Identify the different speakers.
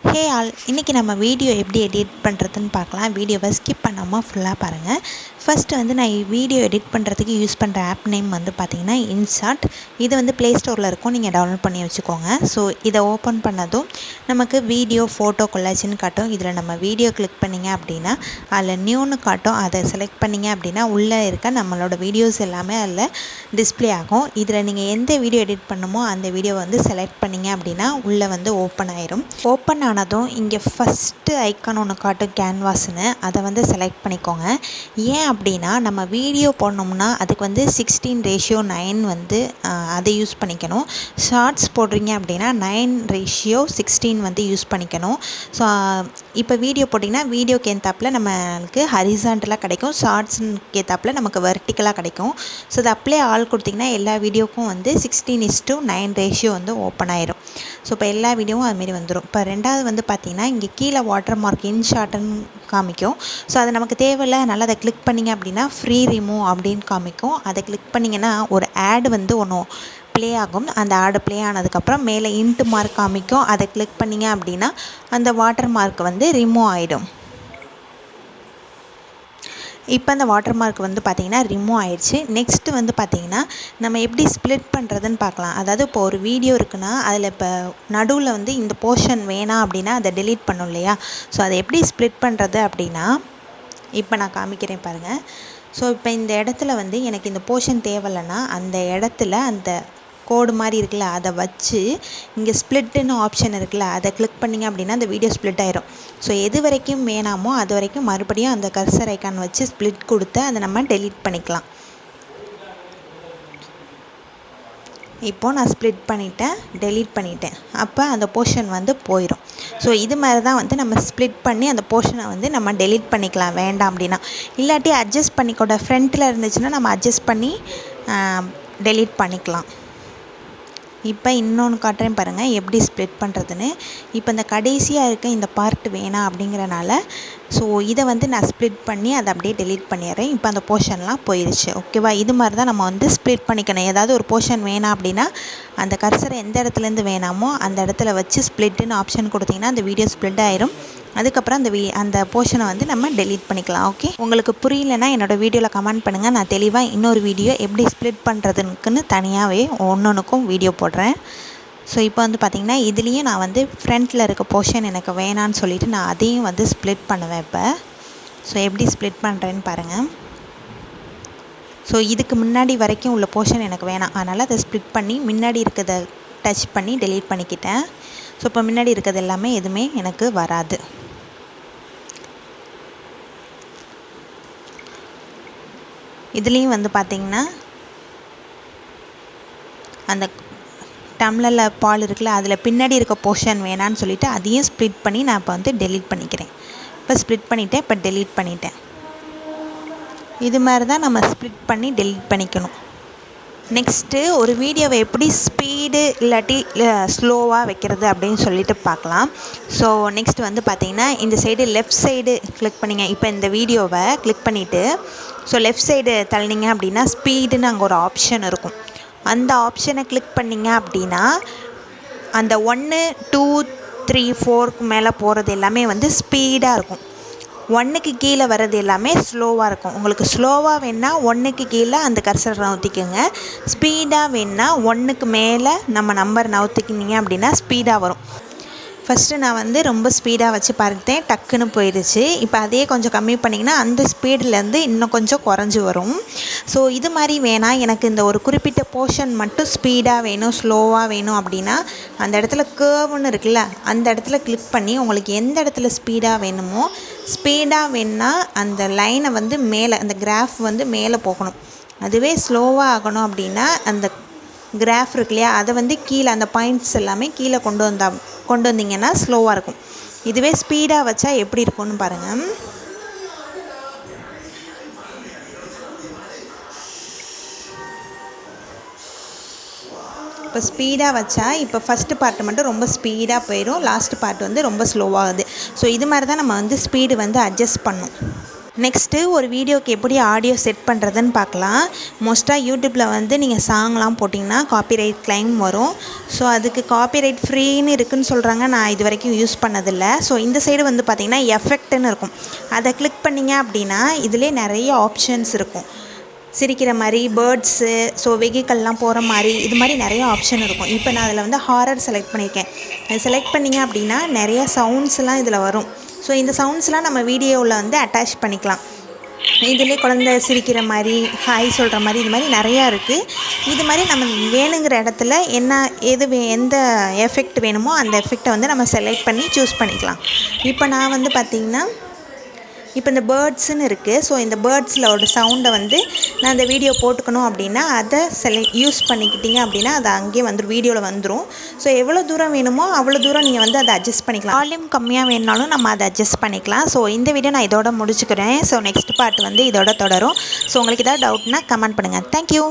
Speaker 1: Hey all, இன்றைக்கி நம்ம video எப்படி எடிட் பண்ணுறதுன்னு பார்க்கலாம். வீடியோவை ஸ்கிப் பண்ணாமல் ஃபுல்லாக பாருங்கள். ஃபஸ்ட்டு வந்து நான் வீடியோ எடிட் பண்ணுறதுக்கு யூஸ் பண்ணுற ஆப் நேம் வந்து பார்த்திங்கன்னா இன்ஷாட். இது வந்து ப்ளே ஸ்டோரில் இருக்கும், நீங்கள் டவுன்லோட் பண்ணி வச்சுக்கோங்க. ஸோ இதை ஓப்பன் பண்ணதும் நமக்கு வீடியோ ஃபோட்டோ கொலாஜின்னு காட்டும். இதில் நம்ம வீடியோ கிளிக் பண்ணிங்க அப்படின்னா அதில் நியூன்னு காட்டும். அதை செலக்ட் பண்ணிங்க அப்படின்னா உள்ளே இருக்க நம்மளோட வீடியோஸ் எல்லாமே அதில் டிஸ்பிளே ஆகும். இதில் நீங்கள் எந்த வீடியோ எடிட் பண்ணுமோ அந்த வீடியோ வந்து செலக்ட் பண்ணிங்க அப்படின்னா உள்ளே வந்து ஓப்பன் ஆயிரும். ஓப்பன் ஆனதும் இங்கே ஃபஸ்ட்டு ஐக்கான் ஒன்று காட்டும், கேன்வாஸ்னு. அதை வந்து செலக்ட் பண்ணிக்கோங்க. ஏன் அப்படின்னா நம்ம வீடியோ போடணும்னா அதுக்கு வந்து 16:9 வந்து அதை யூஸ் பண்ணிக்கணும். ஷார்ட்ஸ் போடுறீங்க அப்படின்னா 9:16 வந்து யூஸ் பண்ணிக்கணும். ஸோ இப்போ வீடியோ போட்டிங்கன்னா வீடியோக்கு ஏற்றாப்பில் நம்மளுக்கு ஹரிசாண்டலாக கிடைக்கும், ஷார்ட்ஸுக்கு ஏற்றாப்பில் நமக்கு வெர்டிக்கலாக கிடைக்கும். ஸோ அதை அப்படியே ஆள் கொடுத்திங்கன்னா எல்லா வீடியோக்கும் வந்து 16:9 ரேஷியோ வந்து ஓப்பன் ஆயிரும். ஸோ இப்போ எல்லா வீடியோவும் அதுமாரி வந்துடும். இப்போ ரெண்டாவது வந்து பார்த்திங்கன்னா இங்கே கீழே வாட்டர் மார்க் இன்ஷாட்டுன்னு காமிக்கும். ஸோ அது நமக்கு தேவையில்லை, அதனால் அதை கிளிக் பண்ணிங்க அப்படின்னா ஃப்ரீ ரிமூவ் அப்படின்னு காமிக்கும். அதை கிளிக் பண்ணிங்கன்னா ஒரு ஆடு வந்து ஒன்று ப்ளே ஆகும். அந்த ஆடு ப்ளே ஆனதுக்கப்புறம் மேலே இன்ட்டு மார்க் காமிக்கும். அதை கிளிக் பண்ணிங்க அப்படின்னா அந்த வாட்டர் மார்க் வந்து ரிமூவ் ஆகிடும். இப்போ அந்த வாட்டர் மார்க் வந்து பார்த்திங்கன்னா ரிமூவ் ஆயிடுச்சு. நெக்ஸ்ட்டு வந்து பார்த்திங்கன்னா நம்ம எப்படி ஸ்ப்ளிட் பண்ணுறதுன்னு பார்க்கலாம். அதாவது இப்போ ஒரு வீடியோ இருக்குன்னா அதில் இப்போ நடுவில் வந்து இந்த போர்ஷன் வேணாம் அப்படின்னா அதை டெலீட் பண்ணும் இல்லையா. ஸோ அதை எப்படி ஸ்ப்ளிட் பண்ணுறது அப்படின்னா இப்போ நான் காமிக்கிறேன் பாருங்கள். ஸோ இப்போ இந்த இடத்துல வந்து எனக்கு இந்த போர்ஷன் தேவையில்லைன்னா அந்த இடத்துல அந்த கோடு மாதிரி இருக்குல்ல அதை வச்சு இங்கே ஸ்ப்ளிட்டுன்னு ஆப்ஷன் இருக்குல்ல அதை கிளிக் பண்ணிங்க அப்படின்னா அந்த வீடியோ ஸ்ப்ளிட் ஆயிரும். ஸோ எது வரைக்கும் வேணாமோ அது வரைக்கும் மறுபடியும் அந்த கர்சர் ஐக்கான் வச்சு ஸ்ப்ளிட் கொடுத்து அதை நம்ம டெலீட் பண்ணிக்கலாம். இப்போது நான் ஸ்ப்ளிட் பண்ணிட்டேன், டெலீட் பண்ணிட்டேன். அப்போ அந்த போர்ஷன் வந்து போயிடும். ஸோ இது மாதிரி தான் வந்து நம்ம ஸ்ப்ளிட் பண்ணி அந்த போர்ஷனை வந்து நம்ம டெலீட் பண்ணிக்கலாம் வேண்டாம் அப்படின்னா. இல்லாட்டி அட்ஜஸ்ட் பண்ணிக்கூட ஃப்ரண்ட்டில் இருந்துச்சுன்னா நம்ம அட்ஜஸ்ட் பண்ணி டெலீட் பண்ணிக்கலாம். இப்போ இன்னொன்று காட்டுறேன் பாருங்கள் எப்படி ஸ்ப்ளிட் பண்ணுறதுன்னு. இப்போ இந்த கடைசியாக இருக்க இந்த பார்ட் வேணாம் அப்படிங்கிறனால ஸோ இதை வந்து நான் ஸ்ப்ளிட் பண்ணி அதை அப்படியே டெலீட் பண்ணிடுறேன். இப்போ அந்த போர்ஷன்லாம் போயிடுச்சு. ஓகேவா? இது மாதிரி தான் நம்ம வந்து ஸ்ப்ளிட் பண்ணிக்கணும். ஏதாவது ஒரு போர்ஷன் வேணாம் அப்படின்னா அந்த கர்சரை எந்த இடத்துலேருந்து வேணாமோ அந்த இடத்துல வச்சு ஸ்ப்ளிட்டுன்னு ஆப்ஷன் கொடுத்திங்கன்னா அந்த வீடியோ ஸ்ப்ளிட் ஆயிரும். அதுக்கப்புறம் அந்த போர்ஷனை வந்து நம்ம டெலீட் பண்ணிக்கலாம். ஓகே, உங்களுக்கு புரியலன்னா என்னோடய வீடியோவில் கமெண்ட் பண்ணுங்கள். நான் தெளிவாக இன்னொரு வீடியோ எப்படி ஸ்ப்ளிட் பண்ணுறதுக்குன்னு தனியாகவே ஒன்றுக்கும் வீடியோ போடுறேன். ஸோ இப்போ வந்து பார்த்திங்கன்னா இதுலேயும் நான் வந்து ஃப்ரண்ட்டில் இருக்க போர்ஷன் எனக்கு வேணான்னு சொல்லிவிட்டு நான் அதையும் வந்து ஸ்ப்ளிட் பண்ணுவேன் இப்போ. ஸோ எப்படி ஸ்ப்ளிட் பண்ணுறேன்னு பாருங்கள். ஸோ இதுக்கு முன்னாடி வரைக்கும் உள்ள போர்ஷன் எனக்கு வேணாம், அதனால் அதை ஸ்ப்ளிட் பண்ணி முன்னாடி இருக்கிறத டச் பண்ணி டெலீட் பண்ணிக்கிட்டேன். ஸோ இப்போ முன்னாடி இருக்கிறது எல்லாமே எதுவுமே எனக்கு வராது. இதுலேயும் வந்து பார்த்திங்கன்னா அந்த டம்ளரில் பால் இருக்குல்ல அதில் பின்னாடி இருக்க போர்ஷன் வேணான்னு சொல்லிவிட்டு அதையும் ஸ்ப்ளிட் பண்ணி நான் இப்போ வந்து டெலீட் பண்ணிக்கிறேன். இப்போ ஸ்ப்ளிட் பண்ணிவிட்டேன், இப்போ டெலீட் பண்ணிட்டேன். இது மாதிரி தான் நம்ம ஸ்ப்ளிட் பண்ணி டெலீட் பண்ணிக்கணும். நெக்ஸ்ட்டு ஒரு வீடியோவை எப்படி ஸ்பீடு இல்லாட்டி ஸ்லோவாக வைக்கிறது அப்படின்னு சொல்லிட்டு பார்க்கலாம். ஸோ நெக்ஸ்ட் வந்து பார்த்திங்கன்னா இந்த சைடு லெஃப்ட் சைடு கிளிக் பண்ணிங்க. இப்போ இந்த வீடியோவை கிளிக் பண்ணிவிட்டு ஸோ லெஃப்ட் சைடு தள்ளினீங்க அப்படின்னா ஸ்பீடுன்னு அங்கே ஒரு ஆப்ஷன் இருக்கும். அந்த ஆப்ஷனை கிளிக் பண்ணிங்க அப்படின்னா அந்த 1, 2, 3, 4க்கு மேலே போகிறது எல்லாமே வந்து ஸ்பீடாக இருக்கும். 1க்கு கீழே வர்றது எல்லாமே ஸ்லோவாக இருக்கும். உங்களுக்கு ஸ்லோவாக வேணுன்னா 1க்கு கீழே அந்த கர்சர் நவுத்திக்கோங்க. ஸ்பீடாக வேணுன்னா 1க்கு மேலே நம்ம நம்பர் நவுத்திக்கினீங்க அப்படின்னா ஸ்பீடாக வரும். ஃபஸ்ட்டு நான் வந்து ரொம்ப ஸ்பீடாக வச்சு பார்த்தேன், டக்குன்னு போயிடுச்சு. இப்போ அதே கொஞ்சம் கம்மி பண்ணிங்கன்னா அந்த ஸ்பீட்லேருந்து இன்னும் கொஞ்சம் குறைஞ்சி வரும். ஸோ இது மாதிரி வேணாம், எனக்கு இந்த ஒரு குறிப்பிட்ட போர்ஷன் மட்டும் ஸ்பீடாக வேணும், ஸ்லோவாக வேணும் அப்படின்னா அந்த இடத்துல கேர்வ்னு இருக்குல்ல அந்த இடத்துல கிளிக் பண்ணி உங்களுக்கு எந்த இடத்துல ஸ்பீடாக வேணுமோ ஸ்பீடாக வேணுன்னா அந்த லைனை வந்து மேலே அந்த கிராஃப் வந்து மேலே போகணும். அதுவே ஸ்லோவாக ஆகணும் அப்படின்னா அந்த கிராஃப் இருக்கு இல்லையா அதை வந்து கீழே அந்த பாயிண்ட்ஸ் எல்லாமே கீழே கொண்டு வந்தீங்கன்னா ஸ்லோவாக இருக்கும். இதுவே ஸ்பீடாக வச்சா எப்படி இருக்கும்னு பாருங்கள். இப்போ ஸ்பீடாக வச்சா இப்போ ஃபஸ்ட்டு பார்ட்டு மட்டும் ரொம்ப ஸ்பீடாக போயிடும், லாஸ்ட் பார்ட் வந்து ரொம்ப ஸ்லோவாகுது. ஸோ இது மாதிரி தான் நம்ம வந்து ஸ்பீடு வந்து அட்ஜஸ்ட் பண்ணணும். நெக்ஸ்ட்டு ஒரு வீடியோக்கு எப்படி ஆடியோ செட் பண்ணுறதுன்னு பார்க்கலாம். மோஸ்ட்டாக யூடியூப்பில் வந்து நீங்கள் சாங்லாம் போட்டிங்கன்னா காப்பிரைட் கிளைம் வரும். ஸோ அதுக்கு காப்பிரைட் ஃப்ரீன்னு இருக்குதுன்னு சொல்கிறாங்க. நான் இது வரைக்கும் யூஸ் பண்ணதில்லை. ஸோ இந்த சைடு வந்து பார்த்திங்கன்னா எஃபெக்ட்டுன்னு இருக்கும். அதை கிளிக் பண்ணிங்க அப்படின்னா இதிலே நிறைய ஆப்ஷன்ஸ் இருக்கும். சிரிக்கிற மாதிரி, பேர்ட்ஸு, ஸோ வெஹிக்கல்லாம் போகிற மாதிரி, இது மாதிரி நிறைய ஆப்ஷன் இருக்கும். இப்போ நான் அதில் வந்து ஹாரர் செலக்ட் பண்ணியிருக்கேன். அது செலக்ட் பண்ணிங்க அப்படின்னா நிறைய சவுண்ட்ஸ்லாம் இதில் வரும். ஸோ இந்த சவுண்ட்ஸ்லாம் நம்ம வீடியோவில் வந்து அட்டாச் பண்ணிக்கலாம். இதிலே குழந்தை சிரிக்கிற மாதிரி, ஹாய் சொல்கிற மாதிரி, இது மாதிரி நிறையா இருக்குது. இது மாதிரி நம்ம வேணுங்கிற இடத்துல எந்த எஃபெக்ட் வேணுமோ அந்த எஃபெக்டை வந்து நம்ம செலக்ட் பண்ணி சூஸ் பண்ணிக்கலாம். இப்போ நான் வந்து பார்த்திங்கன்னா இப்போ இந்த பேர்ட்ஸுன்னு இருக்குது. ஸோ இந்த பேர்ட்ஸில் சவுண்டை வந்து நான் இந்த வீடியோ போட்டுக்கணும் அப்படின்னா அதை யூஸ் பண்ணிக்கிட்டீங்க அப்படின்னா அது அங்கேயே வந்துடும், வீடியோவில் வந்துடும். ஸோ எவ்வளோ தூரம் வேணுமோ அவ்வளோ தூரம் நீங்கள் வந்து அதை அட்ஜஸ்ட் பண்ணிக்கலாம். வால்யூம் கம்மியாக வேணுனாலும் நம்ம அதை அட்ஜஸ்ட் பண்ணிக்கலாம். ஸோ இந்த வீடியோ நான் இதோட முடிச்சுக்கிறேன். ஸோ நெக்ஸ்ட் பார்ட் வந்து இதோட தொடரும். ஸோ உங்களுக்கு ஏதாவது டவுட்னா கமெண்ட் பண்ணுங்கள். தேங்க்யூ.